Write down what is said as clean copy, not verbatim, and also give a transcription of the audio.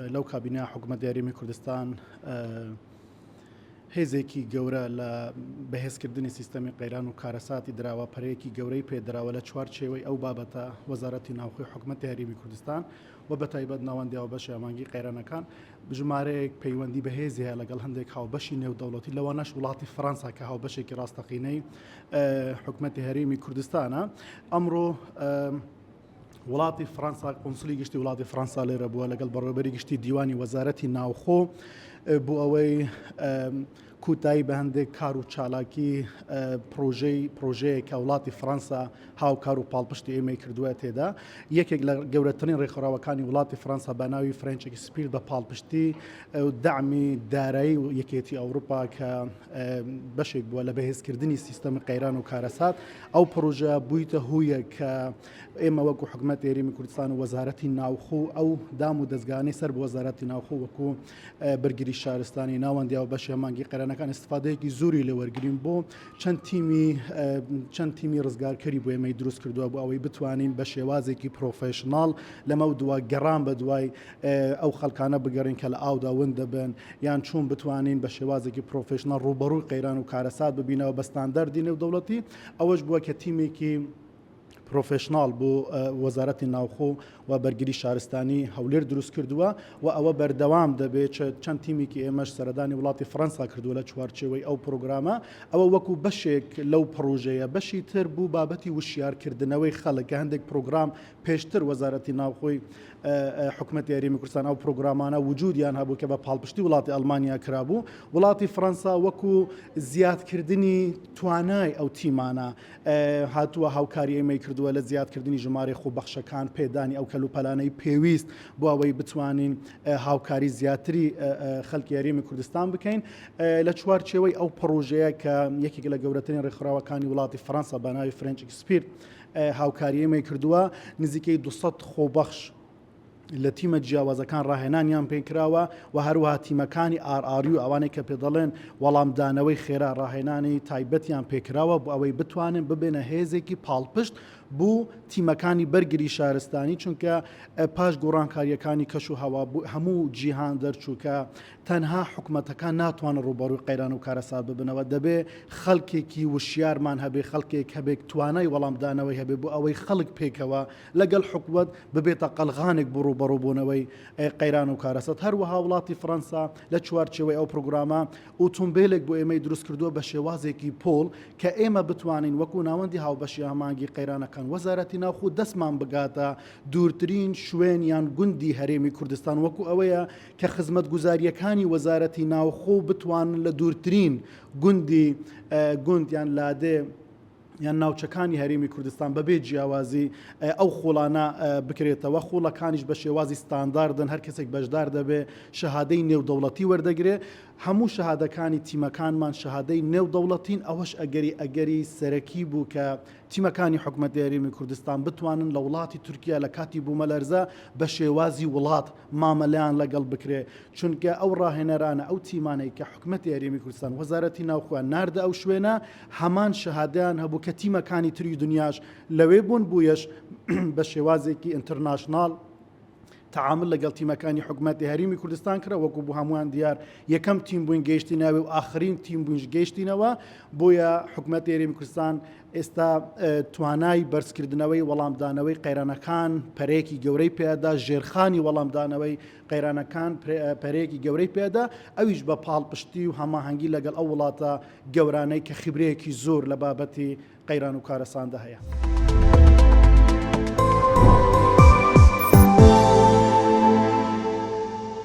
لەو کابینە حکوومەت یاریمی کوردستان هێزێکی گەورە لە بەهێزکردنی سیستەمی قەیران و کارەساتی دراوە پەرەیەکی گەورەی پێدراوە لە چوارچێوەی ئەو بابەتە وەزارەتی ناوخۆی حکوومەت یاریمی کوردستان و بەتایبەت ناوەندیاوە بەشی ئامانگی قەیرانەکان بژمارەیەک پەیوەندی بەهێزی هەیە لەگەڵ هەندێک هاوبەشی نێودەوڵەتی لەوانەش وڵاتی فەرەنسا کە هاوبەشێکی ڕاستەقینەی حکوومەتی هەرێمی کوردستانە. ئەمڕۆ وڵاتی فەرەنسا قۆنسولی گشتی وڵاتی فەرەنسا لێرە بووە لەگەڵ بەڕێوەبەری گشتی دیوانی وەزارەتی ناوخۆ بۆ ئەوەی کوتایی بە هەندێک کار و چالاکی پرۆژەیەکە وڵاتی فەرەنسا هاوکار و پاڵپشتی ئێمەی کردووە تێدا. یەکێک لە گەورەترین ڕێکخراوەکانی وڵاتی فەرەنسا بە ناوی فرنچ ئێکسپیرت بە پاڵپشتی دعمی دارایی و یەکێتی ئەوروپا کە بەشێک بووە لە بەهێزکردنی سیستەمی قەیران و کارەسات. ئەو پرۆژە بوویتە هویە کە ئێمە وەکو حکوومەت یاریمی کوردستان و وەزارەتی ناوخۆ ئەو دام و دەستگانەی سەر بە وەزارەتی ناوخۆ وەکو بەرگری شارستانی ناوەندیاوە بەشی ئامانگی قەیرانەکان استفادەیەکی زۆری لە وەرگرین بۆ چەند تیمی ڕزگارکەری بۆ ئێمەی دروست کردووە بۆ ئەوەی بتوانین بە شێوازێکی پرۆفێشناڵ لەمە دووە گەڕان بە دوای ئەو خەڵکانە بگەڕین کە لە ئاودا ون دەبن یان چۆن بتوانین بە شێوازێکی پرۆفێشناڵ ڕوبەڕووی قەیران و کارەسات ببینەوە بە ستاندەردی نێودەوڵەتی. ئەوەش بووە کە تیمێکی پرۆفێشناڵ بۆ وەزارەتی ناوخۆ و بەرگری شارستانی هەولێر دروست کردووە و ئەوە بەردەوام دەبێت چەند تیمێکی ئێمەش سەردانی وڵاتی فەرەنسا کردووە لە چوارچێوەی ئەو پرۆگرامە. ئەوە وەکو بەشێک لەو پرۆژەیە بەشی تر بوو بابەتی وشیارکردنەوەی خەڵک کە هەندێک پرۆگرام پێشتر وەزارەتی ناوخۆی حکوومەت یاریمی کوردستان ئەو پرۆگرامانە وجودیان هەبوو کە بە پاڵپشتی وڵاتی ئەڵمانیا کرابوو. وڵاتی فەرەنسا وەکو زیادکردنی توانای ئەو تیمانە هاتووە هاوکاری ئێمەی کردووە لە زیادکردنی ژمارە خۆبەخشەکان پێدانی ئەو کەلوپەلانەی پێویست بۆ ئەوەی بتوانین هاوکاری زیاتری خەڵکی یاریمی کوردستان بکەین لە چوارچێوەی ئەو پرۆژەیە کە یەکێک لە گەورەترین ڕێکخراوەکانی وڵاتی فەرەنسا بە ناوی فرنچ ئێکسپیرت هاوکاری ئێمەی کردووە. نزیکەی 200 خۆبەخش لە تیمە جیاوازەکان ڕاهێنانیان پێکراوە و هەروەها تیمەکانی ئاڕاری و ئەوانەی کە پێ دەڵێن وەڵامدانەوەی خێرا ڕاهێنانی تایبەتیان پێکراوە بۆ ئەوەی بتوانن ببێنە هێزێکی پاڵپشت بوو تیمەکانی بەرگری شارستانی چونکە پاش گۆڕانکاریەکانی کەش و هەوا هەموو جیهان دەرچووکە تەنها حکوومەتەکان ناتوانن ڕوبەڕووی قەیران و کارەسات ببنەوە. دەبێ خەڵکێکی وشیارمان هەبێ خەڵکێک هەبێک توانای وەڵامدانەوەی هەبێ بۆ ئەوەی خەڵک پێکەوە لەگەڵ حکوومەت ببێتە قەلغانێک بۆ ڕوبەڕووبوونەوەی قەیران و کارەسات. هەروەها وڵاتی فەرەنسا لە چوارچێوەی ئەو پرۆگرامە ئۆتۆمبیلێک بۆ ئێمەی دروست کردووە بە شێوازێکی پۆل کە ئێمە بتوانین وەکو ناوەندی هاوبەشی ئامانگی قەیرانەکان وەزارەتی ناوخۆ دەستمان بگاتە دوورترین شوێن یان گوندی هەرێمی کوردستان وەکو ئەوەیە کە خزمەتگوزاریەکانی وەزارەتی ناوخۆ بتوانن لە دوورترین گوند یان لادێ یان ناوچەکانی هەرێمی کوردستان بەبێ جیاوازی ئەو خۆڵانە بکرێتەوە. خۆڵەکانیش بە شێوازی ستانداردن هەر کەسێک بەشدار دەبێ شەهادەی نێودەوڵەتی وەردەگرێ. هەموو شەهادەکانی تیمەکانمان شەهادەی نێودەوڵەتین. ئەوەش ئەگەری سەرەکی بوو کە تیمەکانی حکوومەت یاریمی کوردستان بتوانن لە وڵاتی تورکیا لە کاتی بوومەلەرزە بە شێوازی وڵات مامەلەیان لەگەڵ بکرێ چونکە ئەو ڕاهێنەرانە ئەو تیمانەی کە حکوومەت یاریمی کوردستان وەزارەتی ناوخۆیان ناردە ئەو شوێنە هەمان شەهادەیان هەبوو کە تیمەکانی تری دنیاش لەوێ بوون بوویەش بە شێوازێکی ئینتەرناشناڵ تعامل لەگەڵ تیمەکانی حکوومەتی هەرێمی کوردستان کرا وەکو بوو هەمووان دیار یەکەم تیم بووین گەیشتی ناوێ و ئاخرین تیم بووینش گەیشتینەوە. بۆیە حکوومەتی هەرێمی کوردستان ئێستا توانای بەرزکردنەوەی وەڵامدانەوەی قەیرانەکان پەرەیەکی گەورەی پێدا ژێرخانی وەڵامدانەوەی قەیرانەکان پەرەیەکی گەورەی پێدا ئەویش بە پاڵپشتی و هەماهەنگی لەگەڵ ئەو وڵاتە گەورانەی کە خبرەیەکی زۆر لە بابەتی قەیران و کارەساندا هەیە.